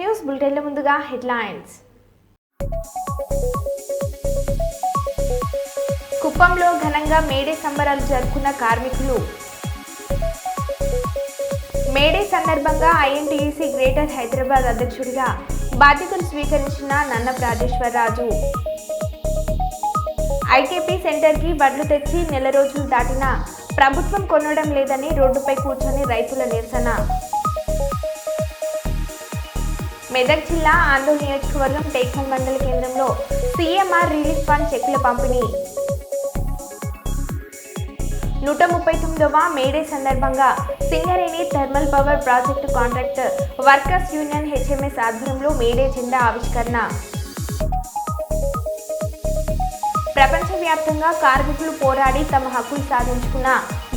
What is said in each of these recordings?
News బులెటిన్ల ముందుగా headlines. కుప్పంలో ఘనంగా మేడే సంబరాలు జరుపుకున్న కార్మికులు. మేడే సందర్భంగా ఐఎన్టీయూసీ గ్రేటర్ హైదరాబాద్ అధ్యక్షుడిగా బాధ్యతలు స్వీకరించిన నన్న రాజేశ్వరరాజు. ఐకేపీ సెంటర్కి వడ్లు తెచ్చి నెల రోజులు దాటినా ప్రభుత్వం కొనడం లేదని రోడ్డుపై కూర్చొని రైతుల నిరసన. మెదక్ జిల్లా ఆందోళన నియోజకవర్గం టేక్మల్ మండల కేంద్రంలో సీఎంఆర్ రిలీఫ్ ఫండ్ చెక్కుల పంపిణీ. 139వ మేడే సందర్భంగా Singareni thermal power project contractor workers union HMS ఆధ్వర్యంలో మేడే జెండా ఆవిష్కరణ. ప్రపంచవ్యాప్తంగా కార్మికులు పోరాడి తమ హక్కులు సాధించుకున్న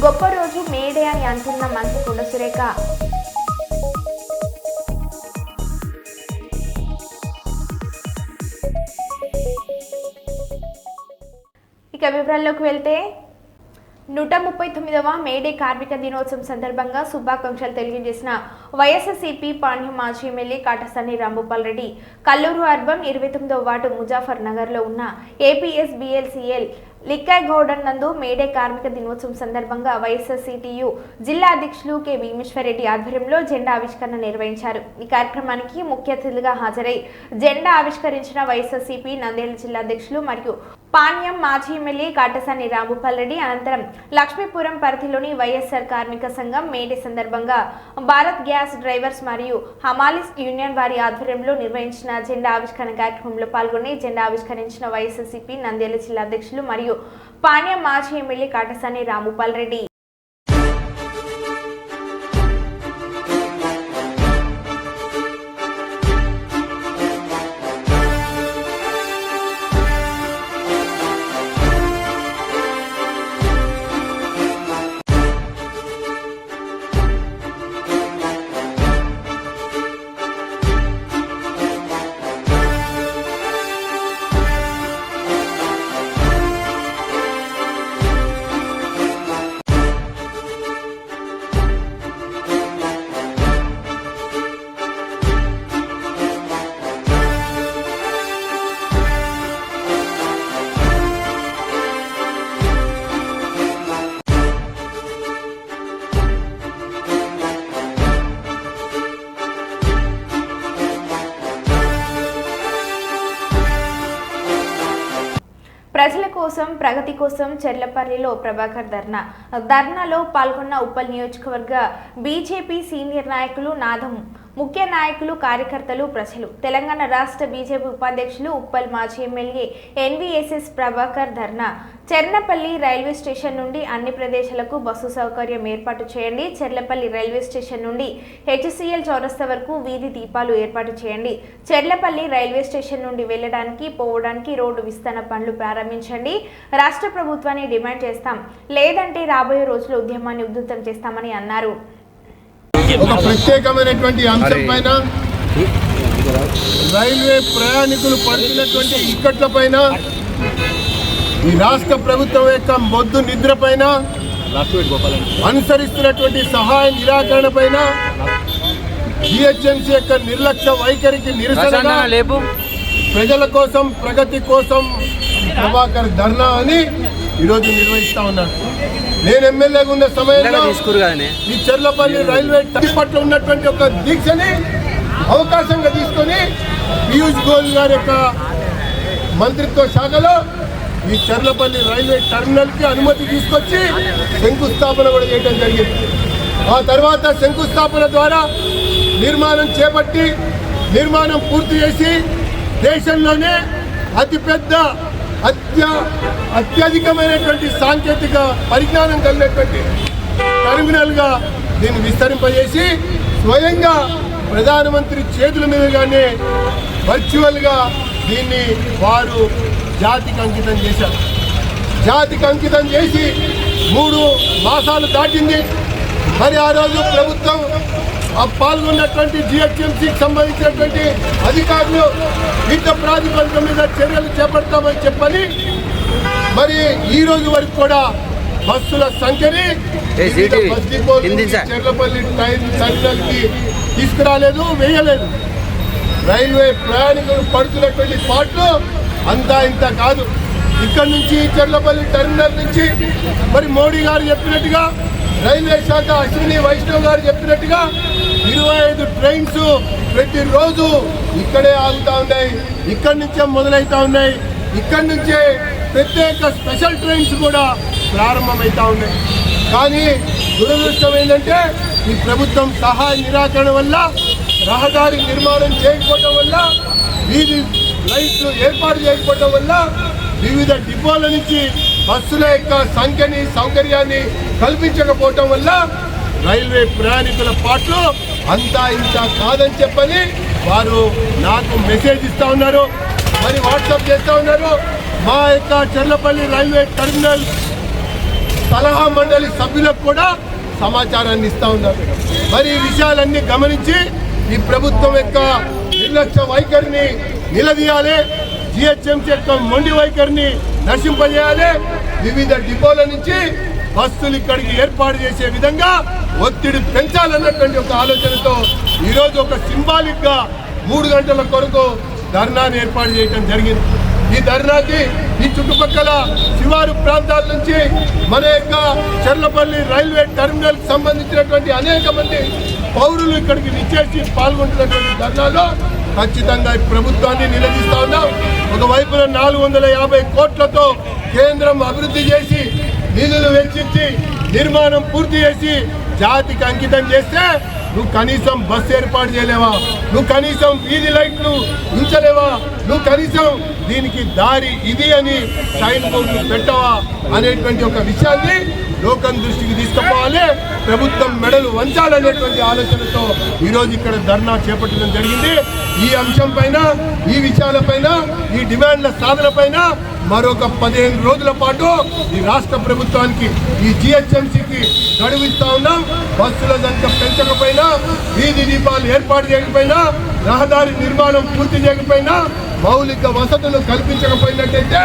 గొప్ప రోజు మేడే అని అంటున్న మంత్రి కొండ సురేఖ. ఇక వివరాల్లోకి వెళ్తే 139వ మేడే కార్మిక దినోత్సవం సందర్భంగా శుభాకాంక్షలు తెలియజేసిన వైఎస్ఆర్సీపీ పాణ్యం మాజీ ఎమ్మెల్యే కాటసాని రాంభూపాల్ రెడ్డి కల్లూరు అర్బన్ 29వ వార్డు ముజాఫర్ నగర్లో ఉన్న ఏపీఎస్బీఎల్సీఎల్ లిక్కాయ్ గౌడన్ నందు మేడే కార్మిక దినోత్సవం సందర్భంగా వైఎస్ఆర్సీటీయూ జిల్లా అధ్యక్షులు కె భీమేశ్వరరెడ్డి ఆధ్వర్యంలో జెండా ఆవిష్కరణ నిర్వహించారు. ఈ కార్యక్రమానికి ముఖ్య అతిథిగా హాజరై జెండా ఆవిష్కరించిన వైఎస్ఆర్సీపీ నంద్యాల జిల్లా అధ్యక్షులు మరియు పాణ్యం మాజీ ఎమ్మెల్యే కాటసాని రాంభూపాల్ రెడ్డి అనంతరం లక్ష్మీపురం పరిధిలోని వైఎస్ఆర్ కార్మిక సంఘం మేడే సందర్భంగా భారత్ గ్యాస్ డ్రైవర్స్ మరియు హమాలిస్ యూనియన్ వారి ఆధ్వర్యంలో నిర్వహించిన జెండా ఆవిష్కరణ కార్యక్రమంలో పాల్గొని జెండా ఆవిష్కరించిన వైఎస్ఆర్సీపీ నంద్యాల జిల్లా అధ్యక్షులు మరియు పాణ్యం మాజీ ఎమ్మెల్యే కాటసాని రాంభూపాల్ రెడ్డి. ప్రజల కోసం ప్రగతి కోసం చెర్లపల్లిలో ప్రభాకర్ ధర్నాలో పాల్గొన్న ఉప్పల్ నియోజకవర్గ బీజేపీ సీనియర్ నాయకులు నాదం ముఖ్య నాయకులు కార్యకర్తలు ప్రజలు. తెలంగాణ రాష్ట్ర బీజేపీ ఉపాధ్యక్షులు ఉప్పల్ మాజీ MLA NVSS Prabhakar Cherlapalli railway station నుండి అన్ని ప్రదేశాలకు బస్సు సౌకర్యం ఏర్పాటు చేయండి. చెర్లపల్లి రైల్వే స్టేషన్ నుండి హెచ్సిఎల్ చౌరస్తా వరకు వీధి దీపాలు ఏర్పాటు చేయండి. చెర్లపల్లి రైల్వే స్టేషన్ నుండి వెళ్ళడానికి పోవడానికి రోడ్డు విస్తరణ పనులు ప్రారంభించండి. రాష్ట్ర ప్రభుత్వాన్ని డిమాండ్ చేస్తాం, లేదంటే రాబోయే రోజుల్లో ఉద్యమాన్ని ఉధృతం చేస్తామని అన్నారు. ఒక ప్రత్యేకమైనటువంటి అంశం పైన రైల్వే ప్రయాణికులు పడుతున్నటువంటి ఇక్కట్ల పైన ఈ రాష్ట్ర ప్రభుత్వం యొక్క మొద్దు నిద్ర పైన అనుసరిస్తున్నటువంటి సహాయ నిరాకరణ పైన జిహెచ్ఎంసీ యొక్క నిర్లక్ష్య వైఖరికి నిరసనగా ప్రజల కోసం ప్రగతి కోసం ప్రభాకర్ ధర్నా అని ఈరోజు నిర్వహిస్తా ఉన్నారు. నేను ఎమ్మెల్యేగా ఉన్న సమయంలో ఈ చెర్లపల్లి రైల్వే పట్ల ఉన్నటువంటి ఒక దీక్షని అవకాశంగా తీసుకొని పీయూష్ గోయల్ గారి యొక్క మంత్రిత్వ శాఖలో ఈ చెర్లపల్లి రైల్వే టెర్మినల్కి అనుమతి తీసుకొచ్చి శంకుస్థాపన కూడా చేయడం జరిగింది. ఆ తర్వాత శంకుస్థాపన ద్వారా నిర్మాణం చేపట్టి నిర్మాణం పూర్తి చేసి దేశంలోనే అతిపెద్ద అత్యధికమైనటువంటి సాంకేతిక పరిజ్ఞానం కలిగినటువంటి టెర్మినల్గా దీన్ని విస్తరింపజేసి స్వయంగా ప్రధానమంత్రి చేతుల మీదుగానే వర్చువల్గా దీన్ని వారు జాతికి అంకితం చేశారు. జాతికి అంకితం చేసి 3 మాసాలు దాటింది. మరి ఆ రోజు ప్రభుత్వం పాల్గొన్నటువంటి జిహెచ్ఎంసీకి సంబంధించినటువంటి అధికారులు యుద్ధ ప్రాతిపదిక మీద చర్యలు చేపడతామని చెప్పని మరి ఈ రోజు వరకు కూడా బస్సుల సంఖ్యని చెర్లపల్లి టెర్మినల్ కి తీసుకురాలేదు, వేయలేదు. రైల్వే ప్రయాణికులు పడుతున్నటువంటి పాటలు అంతా ఇంత కాదు. ఇక్కడ నుంచి చెర్లపల్లి టెర్మినల్ నుంచి మరి మోడీ గారు చెప్పినట్టుగా, రైల్వే శాఖ అశ్విని వైష్ణవ్ గారు చెప్పినట్టుగా 25 ట్రైన్స్ ప్రతిరోజు ఇక్కడే ఆగుతూ ఉన్నాయి, ఇక్కడి నుంచే మొదలవుతూ ఉన్నాయి. ఇక్కడి నుంచే ప్రత్యేక స్పెషల్ ట్రైన్స్ కూడా ప్రారంభమవుతూ ఉన్నాయి. కానీ దురదృష్టం ఏంటంటే ఈ ప్రభుత్వం సహాయ నిరాకరణ వల్ల, రహదారి నిర్మాణం చేయకపోవడం వల్ల, వీధి లైట్లు ఏర్పాటు చేయకపోవడం వల్ల, వివిధ డిపోల నుంచి బస్సుల యొక్క సంఖ్యని సౌకర్యాన్ని కల్పించకపోవటం వల్ల రైల్వే ప్రయాణికుల పాటలు అంతా ఇంత కాదని చెప్పని వారు నాకు మెసేజ్ ఇస్తూ ఉన్నారు, మరి వాట్సాప్ చేస్తూ ఉన్నారు. మా యొక్క చెర్లపల్లి రైల్వే టెర్మినల్ సలహా మండలి సభ్యులకు కూడా సమాచారాన్ని ఇస్తూ ఉన్నారు. మరి ఈ విషయాలన్నీ గమనించి ఈ ప్రభుత్వం యొక్క నిర్లక్ష్య వైఖరిని నిలదీయాలి, జిహెచ్ఎంసీ యొక్క మొండి వైఖరిని నశింపజేయాలి. వివిధ డిపోల నుంచి బస్సులు ఇక్కడికి ఏర్పాటు చేసే విధంగా ఒత్తిడి పెంచాలన్నటువంటి ఒక ఆలోచనతో ఈరోజు ఒక సింబాలిక్ గా 3 గంటల కొరకు ధర్నాను ఏర్పాటు చేయడం జరిగింది. ఈ ధర్నాకి ఈ చుట్టుపక్కల శివారు ప్రాంతాల నుంచి మన యొక్క చెర్లపల్లి రైల్వే టెర్మినల్ కి సంబంధించినటువంటి అనేక మంది పౌరులు ఇక్కడికి విచ్చేసి పాల్గొంటున్నటువంటి ధర్నాలో ఖచ్చితంగా ఈ ప్రభుత్వాన్ని నిలదీస్తా ఉన్నాం. ఒకవైపున 450 కోట్లతో కేంద్రం అభివృద్ధి చేసి, నిధులు వెచ్చించి, నిర్మాణం పూర్తి చేసి జాతికి అంకితం చేస్తే నువ్వు కనీసం బస్సు ఏర్పాటు చేయలేవా, నువ్వు కనీసం వీధి లైట్లు ఉంచలేవా, నువ్వు కనీసం దీనికి దారి ఇది అని సైన్ బోర్డులు పెట్టవా అనేటువంటి ఒక విషయాన్ని లోకం దృష్టికి తీసుకుపోవాలి. ప్రభుత్వం మెడలు వంచాలనేటువంటి ఆలోచనతో ఈరోజు ఇక్కడ ధర్నా చేపట్టడం జరిగింది. ఈ అంశం పైన, ఈ విషయాలపైన, ఈ డిమాండ్ల సాధన పైన మరొక 15 రోజుల పాటు ఈ రాష్ట్ర ప్రభుత్వానికి, ఈ జిహెచ్ఎంసీకి గడువు ఇస్తా ఉన్నాం. బస్సుల సంఖ్య పెంచకపోయినా, వీధి దీపాలు ఏర్పాటు చేయకపోయినా, రహదారి నిర్మాణం పూర్తి చేయకపోయినా, మౌలిక వసతులు కల్పించకపోయినట్టయితే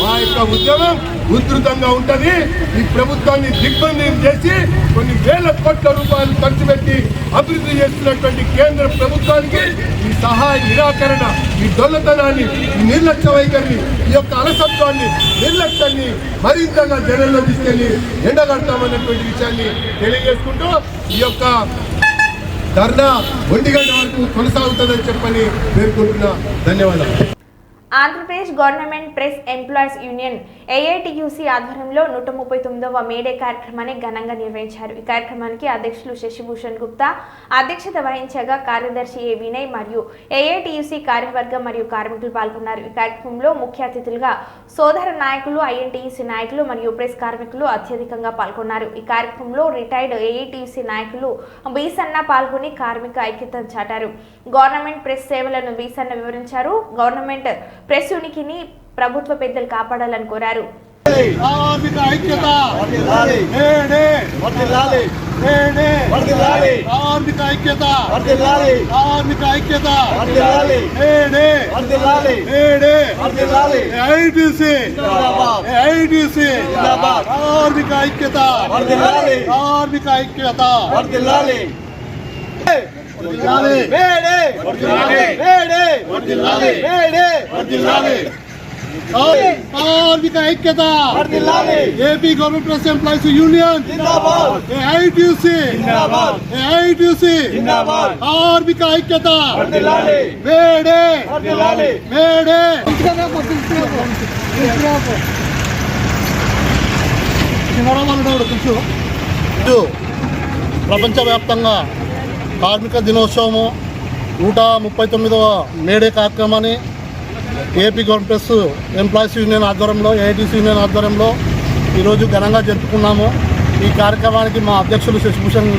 మా యొక్క ఉద్యమం ఉధృతంగా ఉంటుంది. ఈ ప్రభుత్వాన్ని దిగ్బంధం చేసి కొన్ని వేల కోట్ల రూపాయలు ఖర్చు పెట్టి అభివృద్ధి చేస్తున్నటువంటి కేంద్ర ప్రభుత్వానికి ఈ సహాయ నిరాకరణ, ఈ దొల్లతనాన్ని, ఈ నిర్లక్ష్య వైఖరిని, ఈ యొక్క అలసత్వాన్ని, నిర్లక్ష్యాన్ని మరింతగా జనంలో తీసుకెళ్లి ఎండగడతామన్నటువంటి విషయాన్ని తెలియజేసుకుంటూ ఈ యొక్క ధర్నా 1 గంట వరకు కొనసాగుతుందని చెప్పని పేర్కొంటున్నా. ధన్యవాదాలు. Andhra Pradesh government press employees union AITUC ఆధ్వర్యంలో 139వ మేడే కార్యక్రమాన్ని ఘనంగా నిర్వహించారు. ఈ కార్యక్రమానికి అధ్యక్షులు శశిభూషణ్ గుప్తా అధ్యక్షత వహించగా కార్యదర్శి ఏ వినయ్ మరియు ఏఐటియుసి కార్యవర్గం మరియు కార్మికులు పాల్గొన్నారు. ఈ కార్యక్రమంలో ముఖ్య అతిథులుగా సోదర నాయకులు, ఐఎన్టీయూసీ నాయకులు మరియు ప్రెస్ కార్మికులు అత్యధికంగా పాల్గొన్నారు. ఈ కార్యక్రమంలో రిటైర్డ్ ఏఐటియుసి నాయకులు బీసన్న పాల్గొని కార్మిక ఐక్యతను చాటారు. గవర్నమెంట్ ప్రెస్ సేవలను బీసన్న వివరించారు. గవర్నమెంట్ ప్రెస్ ఉనికిని ప్రభుత్వ పెద్దలు కాపాడాలని కోరారు. కార్మిక ఐక్యత వర్ధిల్లాలి, వర్ధిల్లాలి, వర్ధిల్లాలి, కార్మిక ఐక్యత వర్ధిల్లాలి, కార్మిక ఐక్యత వర్ధిల్లాలి, వర్ధిల్లాలి, వర్ధిల్లాలి, ఏఐటియుసి జిందాబాద్, ఏఐటియుసి జిందాబాద్, కార్మిక ఐక్యత వర్ధిల్లాలి, కార్మిక ఐక్యత వర్ధిల్లాలి, వర్ధిల్లాలి, వేడే వర్ధిల్లాలి, వేడే వర్ధిల్లాలి, వేడే వర్ధిల్లాలి, కార్మిక ఐక్యత వర్ధిల్లాలి, AP government press employees union జిందాబాద్, ఏఐటియుసి జిందాబాద్, ఏఐటియుసి జిందాబాద్, కార్మిక ఐక్యత వర్ధిల్లాలి, వేడే వర్ధిల్లాలి, వేడే. ప్రపంచవ్యాప్తంగా కార్మిక దినోత్సవము 139వ మేడే కార్యక్రమాన్ని AP government press employees union ఆధ్వర్యంలో, ఏఐటీసీ యూనియన్ ఆధ్వర్యంలో ఈరోజు ఘనంగా జరుపుకున్నాము. ఈ కార్యక్రమానికి మా అధ్యక్షులు శశిభూషణ్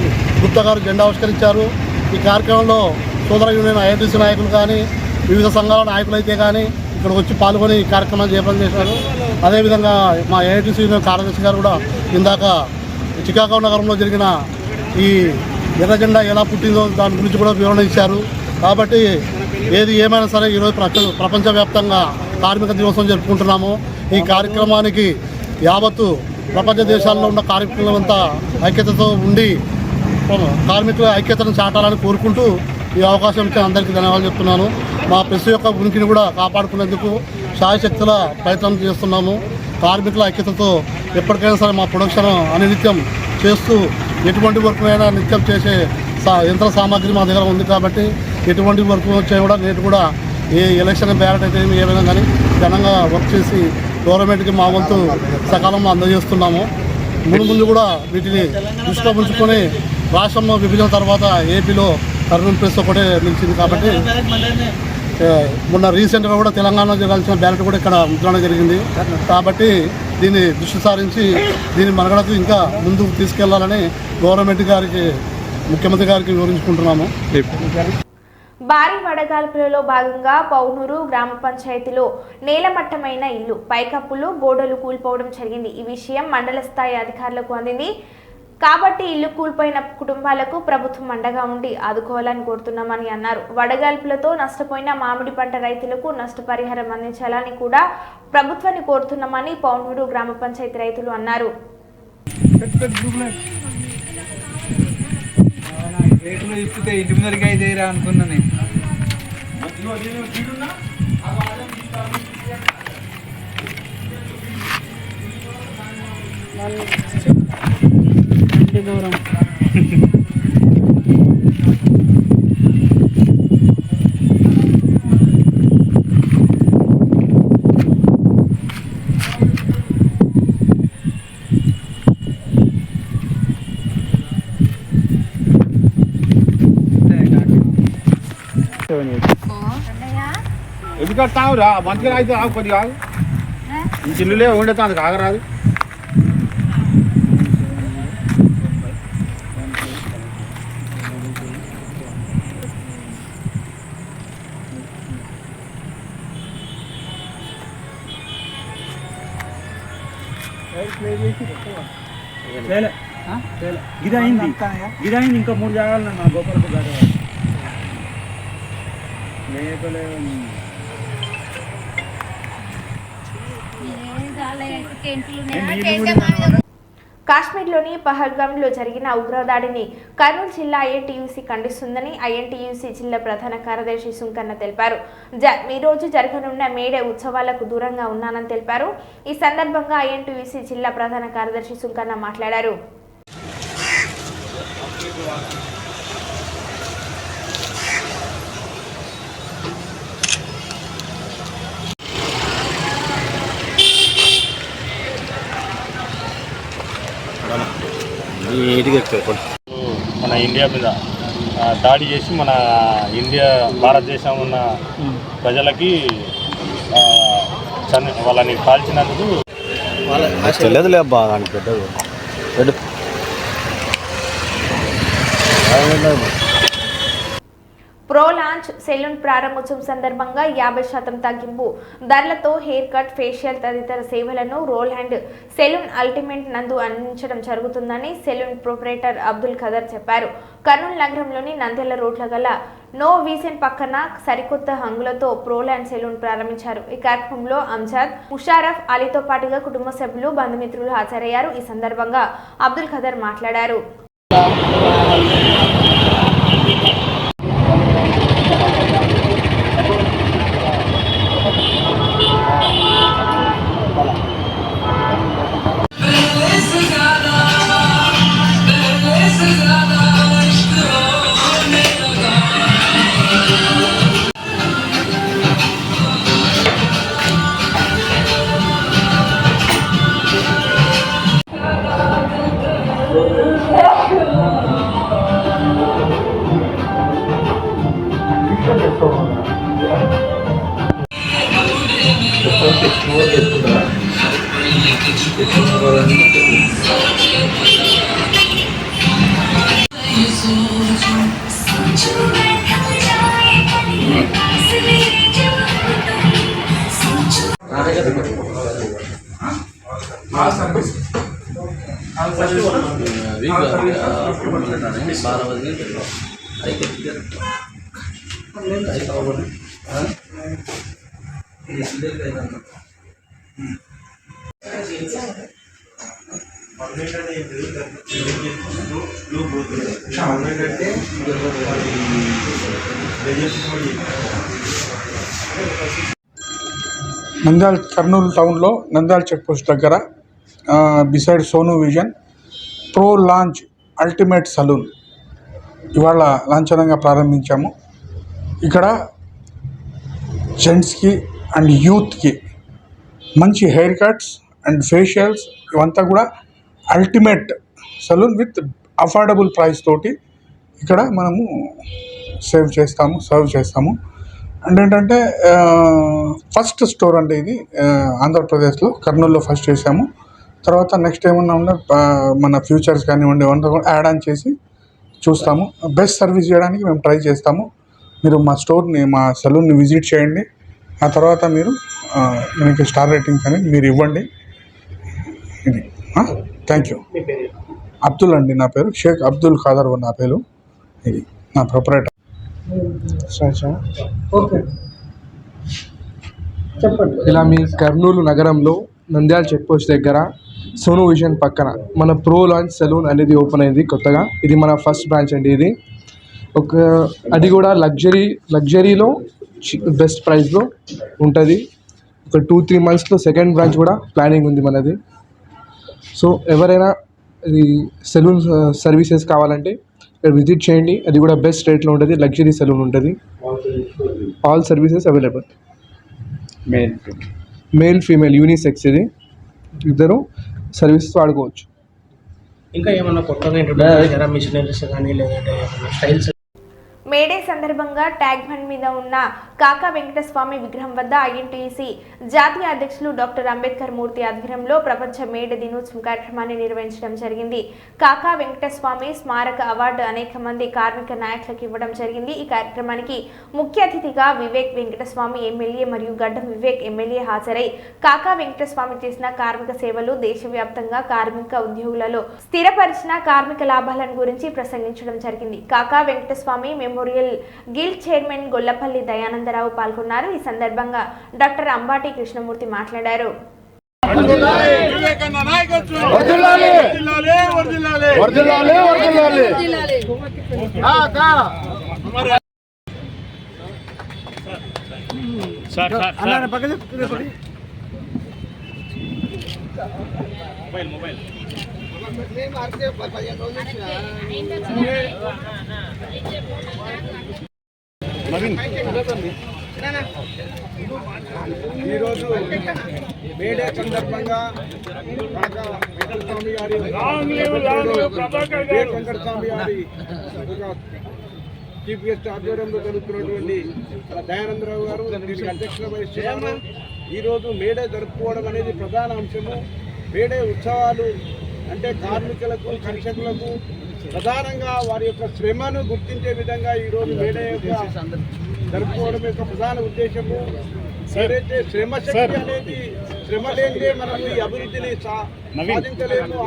గుప్తా గారు జెండా ఆవిష్కరించారు. ఈ కార్యక్రమంలో సోదర యూనియన్ ఐఐటీసీ నాయకులు కానీ, వివిధ సంఘాల నాయకులైతే కానీ ఇక్కడికి వచ్చి పాల్గొని ఈ కార్యక్రమాన్ని చేపట్టం చేశారు. అదేవిధంగా మా ఏఐటీసీ యూనియన్ కార్యదర్శి గారు కూడా ఇందాక చికాగో నగరంలో జరిగిన ఈ ఎర్ర జెండా ఎలా పుట్టిందో దాని గురించి కూడా వివరణ ఇచ్చారు. కాబట్టి ఏది ఏమైనా సరే ఈరోజు ప్రపంచవ్యాప్తంగా కార్మిక దినోత్సవం జరుపుకుంటున్నాము. ఈ కార్యక్రమానికి యావత్తు ప్రపంచ దేశాల్లో ఉన్న కార్మికులంతా ఐక్యతతో ఉండి కార్మికుల ఐక్యతను చాటాలని కోరుకుంటూ ఈ అవకాశం ఇచ్చిన అందరికీ ధన్యవాదాలు చెప్తున్నాను. మా ప్రెస్ యొక్క ఉనికిని కూడా కాపాడుకునేందుకు శాయశక్తుల ప్రయత్నం చేస్తున్నాము. కార్మికుల ఐక్యతతో ఎప్పటికైనా సరే మా ప్రొడక్షన్ అనినిత్యం చేస్తూ ఎటువంటి వర్క్నైనా నిత్యం చేసే యంత్ర సామాగ్రి మా దగ్గర ఉంది కాబట్టి ఎటువంటి వర్క్ వచ్చాయి కూడా నేటి కూడా ఏ ఎలక్షన్ బ్యాలెట్ అయితే ఏమైనా కానీ ఘనంగా వర్క్ చేసి గవర్నమెంట్కి మా వంతు సకాలంలో అందజేస్తున్నాము. ముందు కూడా వీటిని దృష్టిలో ఉంచుకొని రాష్ట్రంలో విభజన తర్వాత ఏపీలో కర్నూలు ప్రెస్ ఒకటే నిలిచింది కాబట్టి మొన్న రీసెంట్గా కూడా తెలంగాణలో జరగాల్సిన బ్యాలెట్ కూడా ఇక్కడ ముద్రణ జరిగింది కాబట్టి దీన్ని దృష్టి సారించి దీని మనుగడకు ఇంకా ముందుకు తీసుకెళ్లాలని గవర్నమెంట్ గారికి ముఖ్యమంత్రి గారికి వివరించుకుంటున్నాము. భారీ వడగాల్పులలో భాగంగా పౌనూరు గ్రామ పంచాయతీలో నేలమట్టమైన ఇల్లు పైకప్పులు గోడలు కూలిపోవడం జరిగింది. ఈ విషయం మండల స్థాయి అధికారులకు అందింది కాబట్టి ఇల్లు కూలిపోయిన కుటుంబాలకు ప్రభుత్వం అండగా ఉండి ఆదుకోవాలని కోరుతున్నామని అన్నారు. వడగాల్పులతో నష్టపోయిన మామిడి పంట రైతులకు నష్టపరిహారం అందించాలని కూడా ప్రభుత్వాన్ని కోరుతున్నామని పౌనూరు గ్రామ పంచాయతీ రైతులు అన్నారు. ఇంటి ముందరికి అయితే అనుకున్నా నేను దూరం ఎందుకు తావురా మంచిగా అయితే ఆగు కొద్ది కాదు చిల్లులే ఉండేది అందుకు ఆగరాదు. గిదైంది ఇంకా 3 జాగాలు మా గోపాలపు గారు కాశ్మీర్లోని పహల్గామ్లో జరిగిన ఉగ్రదాడిని కర్నూలు జిల్లా ఐఎన్టీయూసీ ఖండిస్తుందని ఐఎన్టీయూసీ జిల్లా ప్రధాన కార్యదర్శి సుంకన్న తెలిపారు. ఈ రోజు జరగనున్న మేడే ఉత్సవాలకు దూరంగా ఉన్నానని తెలిపారు. ఈ సందర్భంగా ఐఎన్టీయూసీ జిల్లా ప్రధాన కార్యదర్శి సుంకన్న మాట్లాడారు. మన ఇండియా మీద దాడి చేసి మన భారతదేశం ఉన్న ప్రజలకి వాళ్ళని కాల్చినందుకు తెలియదులే బాగా పెద్దది ప్రో లాంచ్ సెలూన్ ప్రారంభోత్సవం సందర్భంగా 50% తగ్గింపు ధరలతో హెయిర్ కట్, ఫేషియల్ తదితర సేవలను రోల్ అండ్ సెలూన్ అల్టిమేట్ నందు అందించడం జరుగుతుందని సెలూన్ ప్రొపరేటర్ అబ్దుల్ ఖదర్ చెప్పారు. కర్నూలు నగరంలోని నంద్యాల రోడ్ల గల నో వీసెన్ పక్కన సరికొత్త హంగులతో ప్రో లాంచ్ సెలూన్ ప్రారంభించారు. ఈ కార్యక్రమంలో అంజాద్, ముషారఫ్ అలీతో పాటుగా కుటుంబ సభ్యులు, బంధుమిత్రులు హాజరయ్యారు. ఈ సందర్భంగా అబ్దుల్ ఖదర్ మాట్లాడారు. నంద్యాల కర్నూలు టౌన్లో నంద్యాల చెక్ పోస్ట్ దగ్గర beside Sonu vision pro launch ultimate salon ఇవాళ లాంఛనంగా ప్రారంభించాము. ఇక్కడ జెంట్స్కి అండ్ యూత్కి మంచి హెయిర్ కట్స్ అండ్ ఫేషియల్స్ ఇవంతా కూడా ultimate salon with affordable price తోటి ఇక్కడ మనము సర్వ్ చేస్తాము. అండ్ ఏంటంటే ఫస్ట్ స్టోర్ అంటే ఇది ఆంధ్రప్రదేశ్లో కర్నూలులో ఫస్ట్ చేసాము. తర్వాత నెక్స్ట్ ఏమన్నా ఉంటే మన ఫ్యూచర్స్ కానివ్వండి ఏమన్నా కూడా యాడ్ ఆన్ చేసి చూస్తాము. బెస్ట్ సర్వీస్ చేయడానికి మేము ట్రై చేస్తాము. మీరు మా స్టోర్ని మా సలూన్ని విజిట్ చేయండి. ఆ తర్వాత మీరు మీకు స్టార్ రేటింగ్స్ అనేది మీరు ఇవ్వండి. ఇది థ్యాంక్ యూ. అబ్దుల్ అండి నా పేరు, షేక్ అబ్దుల్ ఖాదర్ నా పేరు. ఇది నా ప్రొపరేటర్. ఓకే చెప్పండి. ఇలా మీ కర్నూలు నగరంలో నంద్యాల చెక్ పోస్ట్ దగ్గర సోను విజన్ పక్కన మన ప్రో లాంచ్ సలూన్ అనేది ఓపెన్ అయింది కొత్తగా. ఇది మన ఫస్ట్ బ్రాంచ్ అండి. ఇది అది కూడా లగ్జరీలో బెస్ట్ ప్రైస్లో ఉంటుంది. ఒక 2-3 monthsలో సెకండ్ బ్రాంచ్ కూడా ప్లానింగ్ ఉంది మనది. సో ఎవరైనా ఇది సెలూన్ సర్వీసెస్ కావాలంటే ఇక్కడ విజిట్ చేయండి. అది కూడా బెస్ట్ రేట్లో ఉంటుంది. లగ్జరీ సెలూన్ ఉంటుంది. All services available. Male female unisex ఇది ఇద్దరు సర్వీసెస్ వాడుకోవచ్చు. ఇంకా ఏమన్నా కొత్తగా ఇంట్రొడ్యూస్ చేశారా మిషనరీస్ కానీ లేదంటే స్టైల్స్? మేడే సందర్భంగా ట్యాగ్ బండ్ మీద ఉన్న కాకా వెంకటస్వామి విగ్రహం వద్ద ఐఎన్టీయూసీ జాతీయ అధ్యక్షులు డాక్టర్ అంబేద్కర్ మూర్తి ఆధ్వర్యంలో ప్రపంచ మేడే దినోత్సవం కార్యక్రమాన్ని నిర్వహించడం జరిగింది. కాకా వెంకటస్వామి స్మారక అవార్డు అనేక మంది కార్మిక నాయకులకు ఇవ్వడం జరిగింది. ఈ కార్యక్రమానికి ముఖ్య అతిథిగా వివేక్ వెంకటస్వామి ఎమ్మెల్యే మరియు గడ్డం వివేక్ ఎమ్మెల్యే హాజరై కాకా వెంకటస్వామి చేసిన కార్మిక సేవలు, దేశవ్యాప్తంగా కార్మిక ఉద్యోగులలో స్థిరపరిచిన కార్మిక లాభాలను గురించి ప్రసంగించడం జరిగింది. Kaka Venkataswamy memorial guild chairman Gollapalli Dayanandarao పాల్గొన్నారు. ఈ సందర్భంగా డాక్టర్ అంబాటి కృష్ణమూర్తి మాట్లాడారు. ఈరోజు మేడే సందర్భంగా వెంకటస్వామి గారి చీఫ్ గెస్ట్ ఆధ్వర్యంలో జరుగుతున్నటువంటి దయానందరావు గారు దీనికి అధ్యక్షత వహిస్తున్నారు. ఈరోజు మేడే జరుపుకోవడం అనేది ప్రధాన అంశము. మేడే ఉత్సవాలు అంటే కార్మికులకు, కర్షకులకు ప్రధానంగా వారి యొక్క శ్రమను గుర్తించే విధంగా ఈరోజు మేడే యొక్క జరుపుకోవడం యొక్క ప్రధాన ఉద్దేశము. ఏదైతే శ్రమశక్తి అనేది శ్రమ లేనిదే మనం ఈ అభివృద్ధిని సాధించలేము.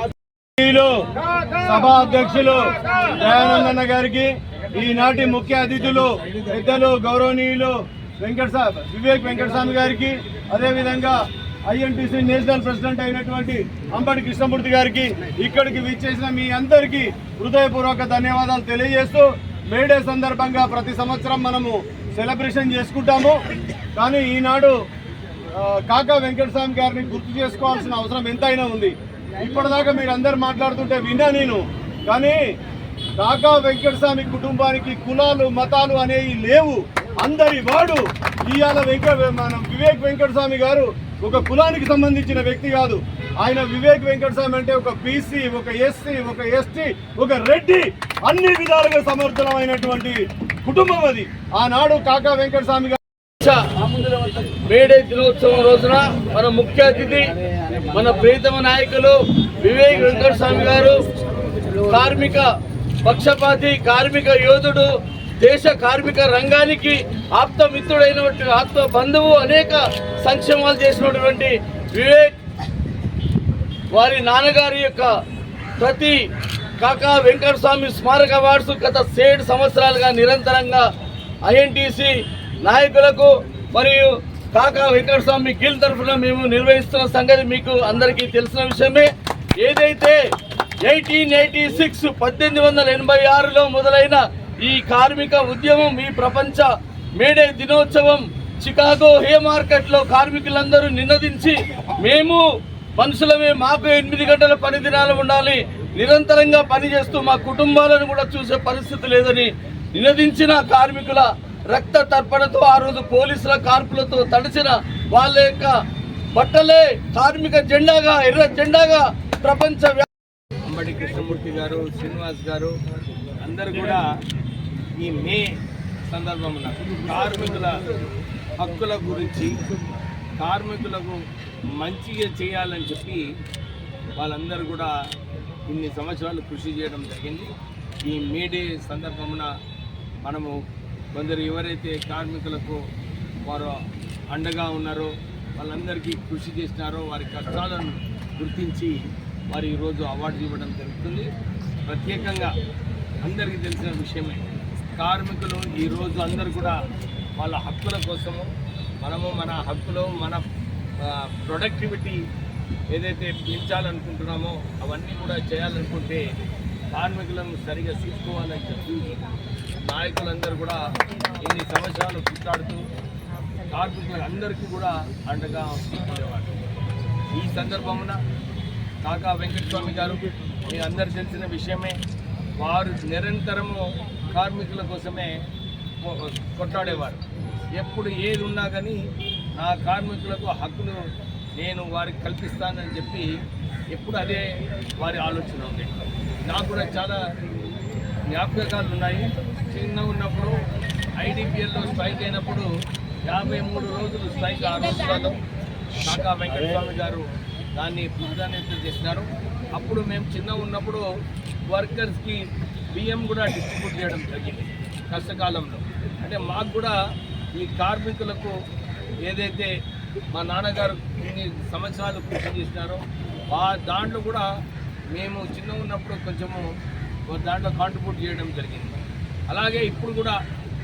సభా అధ్యక్షులు దయానందన్న గారికి, ఈనాటి ముఖ్య అతిథులు పెద్దలు గౌరవనీయులు వివేక్ వెంకటస్వామి గారికి, అదేవిధంగా ఐఎన్టీసీ నేషనల్ ప్రెసిడెంట్ అయినటువంటి అంబటి కృష్ణమూర్తి గారికి, ఇక్కడికి విచ్చేసిన మీ అందరికీ హృదయపూర్వక ధన్యవాదాలు తెలియజేస్తూ, మేడే సందర్భంగా ప్రతి సంవత్సరం మనము సెలబ్రేషన్ చేసుకుంటాము. కానీ ఈనాడు కాకా వెంకటస్వామి గారిని గుర్తు చేసుకోవాల్సిన అవసరం ఎంతైనా ఉంది. ఇప్పటిదాకా మీరు అందరు మాట్లాడుతుంటే విన్నా నేను. కానీ కాకా వెంకటస్వామి కుటుంబానికి కులాలు, మతాలు అనేవి లేవు. అందరి వాడు ఇవాళ మన వివేక్ వెంకటస్వామి గారు ఒక కులానికి సంబంధించిన వ్యక్తి కాదు. ఆయన వివేక్ వెంకటస్వామి అంటే ఒక బీసీ, ఒక ఎస్సీ, ఒక ఎస్టీ, ఒక రెడ్డి, అన్ని విధాలుగా సమర్థనమైనటువంటి కుటుంబం అది. ఆనాడు కాకా వెంకటస్వామి గారు మేడే దినోత్సవం రోజున మన ముఖ్య అతిథి, మన ప్రియతమ నాయకులు వివేక్ వెంకటస్వామి గారు కార్మిక పక్షపాతి, కార్మిక యోధుడు, దేశ కార్మిక రంగానికి ఆప్తమిత్రుడైనటువంటి ఆప్త బంధువు, అనేక సంక్షేమాలు చేసినటువంటి వివేక్ వారి నాన్నగారి యొక్క ప్రతి కాకా వెంకటస్వామి స్మారక అవార్డ్స్ గత 7 సంవత్సరాలుగా నిరంతరంగా ఐఎన్టీసీ నాయకులకు మరియు కాకా వెంకటస్వామి గిల్ తరఫున మేము నిర్వహిస్తున్న సంగతి మీకు అందరికీ తెలిసిన విషయమే. ఏదైతే 1886 మొదలైన ఈ కార్మిక ఉద్యమం, ఈ ప్రపంచ మేడే దినోత్సవం చికాగో హే మార్కెట్లో కార్మికులందరూ నినదించి మేము మనుషులమే, మాకు 8 గంటల పని దినాలు ఉండాలి, నిరంతరంగా పనిచేస్తూ మా కుటుంబాలను కూడా చూసే పరిస్థితి లేదని నినదించిన కార్మికుల రక్త తర్పణతో ఆ రోజు పోలీసుల కార్పులతో తడిచిన వాళ్ళ యొక్క బట్టలే కార్మిక జెండాగా, ఎర్ర జెండాగా ప్రపంచ అంబడి కృష్ణమూర్తి గారు, శ్రీనివాస్ గారు అందరూ కూడా ఈ మే సందర్భమున కార్మికుల హక్కుల గురించి, కార్మికులకు మంచిగా చేయాలని చెప్పి వాళ్ళందరూ కూడా ఇన్ని సంవత్సరాలు కృషి చేయడం జరిగింది. ఈ మే డే సందర్భమున మనము కొందరు ఎవరైతే కార్మికులకు వారు అండగా ఉన్నారో, వాళ్ళందరికీ కృషి చేసినారో, వారి కష్టాలను గుర్తించి వారి ఈరోజు అవార్డు ఇవ్వడం జరుగుతుంది. ప్రత్యేకంగా అందరికీ తెలిసిన విషయమే, కార్మికులు ఈరోజు అందరూ కూడా వాళ్ళ హక్కుల కోసము మనము మన హక్కులు, మన ప్రొడక్టివిటీ ఏదైతే పెంచాలనుకుంటున్నామో అవన్నీ కూడా చేయాలనుకుంటే కార్మికులను సరిగా తీసుకోవాలని చెప్పి నాయకులందరూ కూడా ఇన్ని సంవత్సరాలు పుట్టాడుతూ కార్మికులందరికీ కూడా అండగా ఉండేవారు. ఈ సందర్భమున కాకా వెంకటస్వామి గారు మీ అందరు తెలిసిన విషయమే, వారు నిరంతరము కార్మికుల కోసమే కొట్లాడేవారు. ఎప్పుడు ఏది ఉన్నా కానీ నా కార్మికులకు హక్కులు నేను వారికి కల్పిస్తానని చెప్పి ఎప్పుడు అదే వారి ఆలోచన ఉంది. నాకు కూడా చాలా జ్ఞాపకాలు ఉన్నాయి. చిన్న ఉన్నప్పుడు ఐడిపిఎల్లో స్ట్రైక్ అయినప్పుడు 53 రోజులు స్ట్రైక్, ఆ రోజులలో కాకా వెంకటస్వామి గారు దాన్ని ప్రాధాన్యత చేసినారు. అప్పుడు మేము చిన్న ఉన్నప్పుడు వర్కర్స్కి బియ్యం కూడా డిస్ట్రిబ్యూట్ చేయడం జరిగింది కష్టకాలంలో. అంటే మాకు కూడా ఈ కార్మికులకు ఏదైతే మా నాన్నగారు ఇన్ని సంవత్సరాలు కృషి చేసినారో దాంట్లో కూడా మేము చిన్న ఉన్నప్పుడు కొంచెము దాంట్లో కాంట్రిబ్యూట్ చేయడం జరిగింది. అలాగే ఇప్పుడు కూడా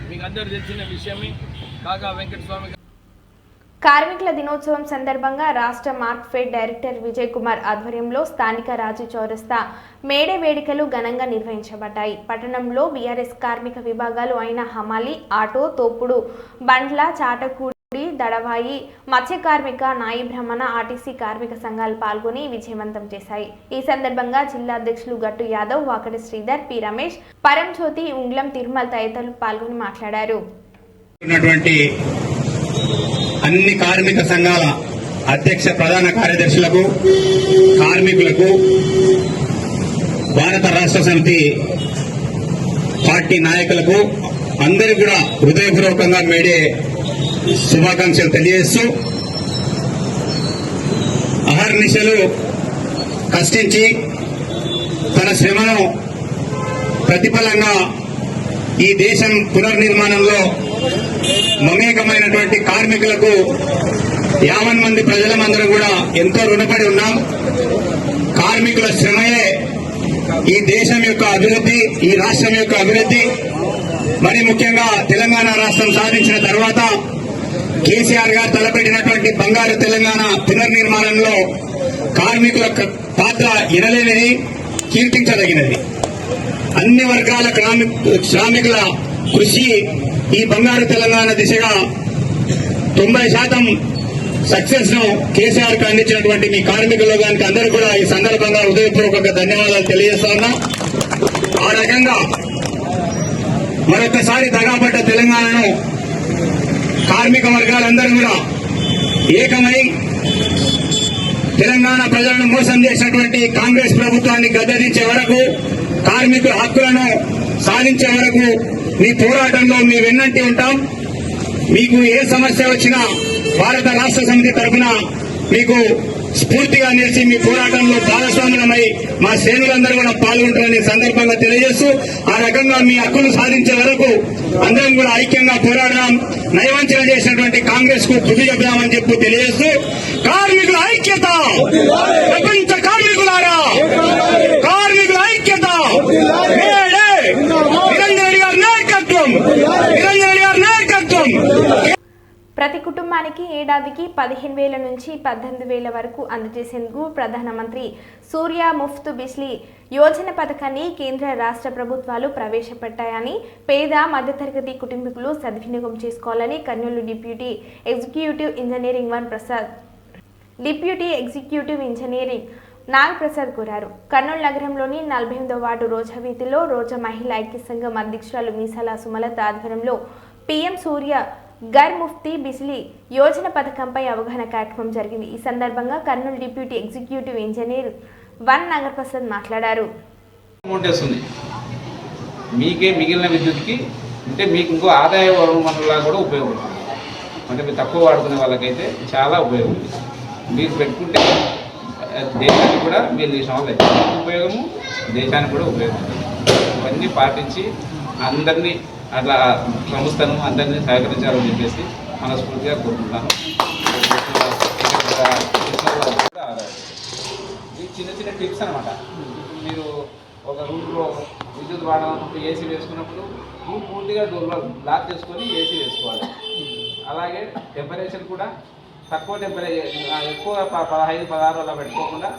మీకు అందరూ తెలిసిన విషయమే, కాకా వెంకటస్వామి కార్మికుల దినోత్సవం సందర్భంగా రాష్ట్ర మార్క్ఫెడ్ డైరెక్టర్ విజయ్ కుమార్ ఆధ్వర్యంలో స్థానిక రాజు చౌరస్తా మేడే వేడుకలు ఘనంగా నిర్వహించబడ్డాయి. పట్టణంలో బీఆర్ఎస్ కార్మిక విభాగాలు అయిన హమాలి, ఆటో, తోపుడు బండ్ల, చాటకూడి, దడవాయి, మత్స్య కార్మిక, నాయి బ్రాహ్మణ, ఆర్టీసీ కార్మిక సంఘాలు పాల్గొని విజయవంతం చేశాయి. ఈ సందర్భంగా జిల్లా అధ్యక్షులు గట్టు యాదవ్, వాకటి శ్రీధర్, పి రమేష్, పరంజ్యోతి, ఉంగ్లం తిరుమల్ తదితరులు పాల్గొని మాట్లాడారు. అన్ని కార్మిక సంఘాల అధ్యక్ష ప్రధాన కార్యదర్శులకు, కార్మికులకు, భారత రాష్ట్ర సమితి పార్టీ నాయకులకు అందరికీ కూడా హృదయపూర్వకంగా మేడే శుభాకాంక్షలు తెలియజేస్తూ, అహర్నిశలు కష్టించి తన శ్రమను ప్రతిఫలంగా ఈ దేశం పునర్నిర్మాణంలో మమేకమైనటువంటి కార్మికులకు 50 మంది ప్రజలమందరం కూడా ఎంతో రుణపడి ఉన్నాం. కార్మికుల శ్రమయే ఈ దేశం యొక్క అభివృద్ధి, ఈ రాష్ట్రం యొక్క అభివృద్ధి. మరి ముఖ్యంగా తెలంగాణ రాష్ట్రం సాధించిన తర్వాత కేసీఆర్ గారు తలపెట్టినటువంటి బంగారు తెలంగాణ పునర్నిర్మాణంలో కార్మికుల పాత్ర ఎనలేనిది, కీర్తించదగినది. అన్ని వర్గాల శ్రామికుల కృషి ఈ బంగారు తెలంగాణ దిశగా 90% సక్సెస్ ను కేసీఆర్ కు అందించినటువంటి మీ కార్మికుల గారికి అందరూ కూడా ఈ సందర్భంగా హృదయపూర్వకంగా ధన్యవాదాలు తెలియజేస్తా ఉన్నా. ఆ రకంగా మరొకసారి దగాపడ్డ తెలంగాణను కార్మిక వర్గాలందరూ కూడా ఏకమై తెలంగాణ ప్రజలను మోసం చేసినటువంటి కాంగ్రెస్ ప్రభుత్వాన్ని గద్దెదించే వరకు, కార్మికుల హక్కులను సాధించే వరకు మీ పోరాటంలో మీ వెన్నంటి ఉంటాం. మీకు ఏ సమస్య వచ్చినా భారత రాష్ట్ర సమితి తరఫున మీకు స్ఫూర్తిగా నిలిచి మీ పోరాటంలో భాగస్వాములమై మా శ్రేణులందరూ కూడా పాల్గొంటారని సందర్భంగా తెలియజేస్తూ, ఆ రకంగా మీ హక్కులు సాధించే వరకు అందరం కూడా ఐక్యంగా పోరాడదాం. నయవంచన చేసినటువంటి కాంగ్రెస్ కు బుద్ధి చెప్దామని చెప్పి తెలియజేస్తూ, కార్మికుల ఐక్యత, ప్రపంచ కార్మికులారా, కార్మికుల ఐక్యత, నిరంజన్ రెడ్డి గారి నాయకత్వం, నిరంజన్ రెడ్డి గారి నాయకత్వం. ప్రతి కుటుంబానికి ఏడాదికి 15,000 నుంచి 18,000 వరకు అందజేసేందుకు ప్రధానమంత్రి సూర్య ముఫ్త్ బిజ్లీ యోజన పథకాన్ని కేంద్ర రాష్ట్ర ప్రభుత్వాలు ప్రవేశపెట్టాయని పేద మధ్యతరగతి కుటుంబీకులు సద్వినియోగం చేసుకోవాలని Kurnool deputy executive engineering Nagaprasad కోరారు. కర్నూలు నగరంలోని 48వ వార్డు రోజా వీధిలో రోజా మహిళా ఐక్య సంఘం అధ్యక్షురాలు మీసాల సుమలత ఆధ్వర్యంలో పీఎం సూర్య ఘర్ ముఫ్తీ బిజ్లీ యోజన పథకంపై అవగాహన కార్యక్రమం జరిగింది. ఈ సందర్భంగా Kurnool deputy executive engineer Nagaprasad మాట్లాడారు. మీకే మిగిలిన విద్యుత్కి అంటే మీకు ఇంకో ఆదాయ వనరులా కూడా ఉపయోగపడుతుంది. అంటే మీరు తక్కువ వాడుకునే వాళ్ళకైతే చాలా ఉపయోగం. మీరు పెట్టుకుంటే దేశానికి కూడా మీరు చేసిన వాళ్ళు ఉపయోగము, దేశానికి కూడా ఉపయోగం. ఇవన్నీ పాటించి అందరినీ అట్లా సంస్థను అందరినీ సహకరించాలని చెప్పేసి మనస్ఫూర్తిగా కోరుకుంటున్నాను. ఈ చిన్న చిన్న టిప్స్ అనమాట. మీరు ఒక రూమ్లో విద్యుత్ వాడాలన్నప్పుడు ఏసీ వేసుకున్నప్పుడు రూమ్ పూర్తిగా డోర్లో లాక్ చేసుకొని ఏసీ వేసుకోవాలి. అలాగే టెంపరేచర్ కూడా తక్కువ టెంపరేచర్, ఎక్కువ 15-16 అలా పెట్టుకోకుండా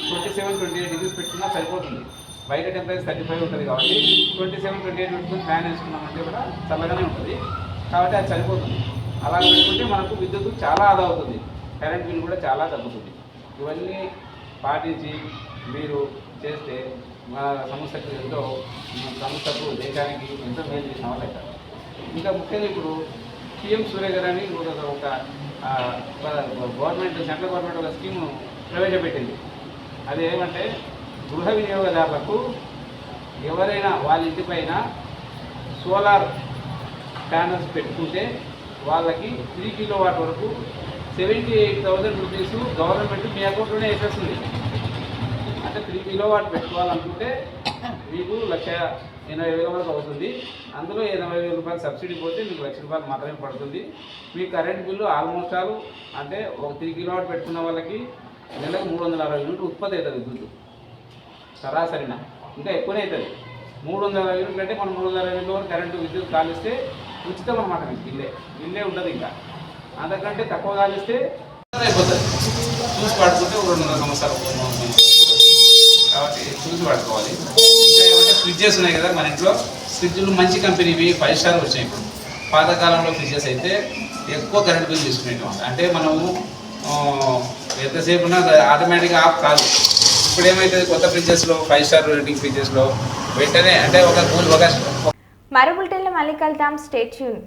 27-28 డిగ్రీస్ పెట్టుకున్నా సరిపోతుంది. బయట టెంపరేచర్ 35 ఉంటుంది కాబట్టి 27-28 పెట్టుకుని ఫ్యాన్ వేసుకున్నామంటే కూడా చల్లగానే ఉంటుంది కాబట్టి అది సరిపోతుంది. అలా పెట్టుకుంటే మనకు విద్యుత్ చాలా ఆదా అవుతుంది, కరెంట్ బిల్ కూడా చాలా తగ్గుతుంది. ఇవన్నీ పాటించి మీరు చేస్తే మా సంస్థకు దేశానికి ఎంతో మేలు చేసిన వాళ్ళు అవుతారు. ఇంకా ముఖ్యంగా ఇప్పుడు పీఎం సూర్య గారు అని ఒక గవర్నమెంట్, సెంట్రల్ గవర్నమెంట్ ఒక స్కీమ్ను ప్రవేశపెట్టింది. అది ఏమంటే గృహ వినియోగదారులకు ఎవరైనా వాళ్ళ ఇంటిపైన సోలార్ ప్యానల్స్ పెట్టుకుంటే వాళ్ళకి 3 కిలోవాట్ వరకు 78,000 రూపీస్ గవర్నమెంట్ మీ అకౌంట్లోనే వేసేస్తుంది. అంటే 3 కిలోవాట్ పెట్టుకోవాలనుకుంటే మీకు 1,80,000 వరకు అవుతుంది. అందులో 80,000 రూపాయలు సబ్సిడీ పోతే మీకు ₹1,00,000 మాత్రమే పడుతుంది. మీ కరెంట్ బిల్లు ఆల్మోస్ట్ అంటే ఒక 3 కిలోవాట్ పెట్టుకున్న వాళ్ళకి నెలకు 360 యూనిట్లు ఉత్పత్తి అవుతుంది విద్యుత్ సరాసరిన. ఇంకా ఎక్కువనే అవుతుంది. 360 యూనిట్లు అంటే మనం 360 యూనిట్ల వరకు కరెంటు విద్యుత్ కాలిస్తే ఉచితం అనమాట. మీకు బిల్లే ఉండదు. ఇంకా అంతకంటే తక్కువ కాలిస్తే అయిపోతుంది. చూసి పడుకుంటే 200 సంవత్సరాలు కాబట్టి చూసి పడుకోవాలి. ఇంకా ఏమంటే ఫ్రిడ్జెస్ ఉన్నాయి కదా మన ఇంట్లో, ఫ్రిడ్జ్లు మంచి కంపెనీవి 5 స్టార్ వచ్చాయి. ఇప్పుడు పాతకాలంలో ఫ్రిడ్జెస్ అయితే ఎక్కువ కరెంట్ బిల్ తీసుకునేవి. అంటే మనము ఎంతసేపు ఉన్నా ఆటోమేటిక్గా ఆఫ్ కాదు. ఇప్పుడు ఏమైతుంది, కొత్త ఫ్రిడ్జెస్లో 5 స్టార్ రేటింగ్ ఫ్రిడ్జెస్లో వెంటనే అంటే ఒక మరో బులెటిన్లో మళ్ళీ కలుద్దాం. Stay tune.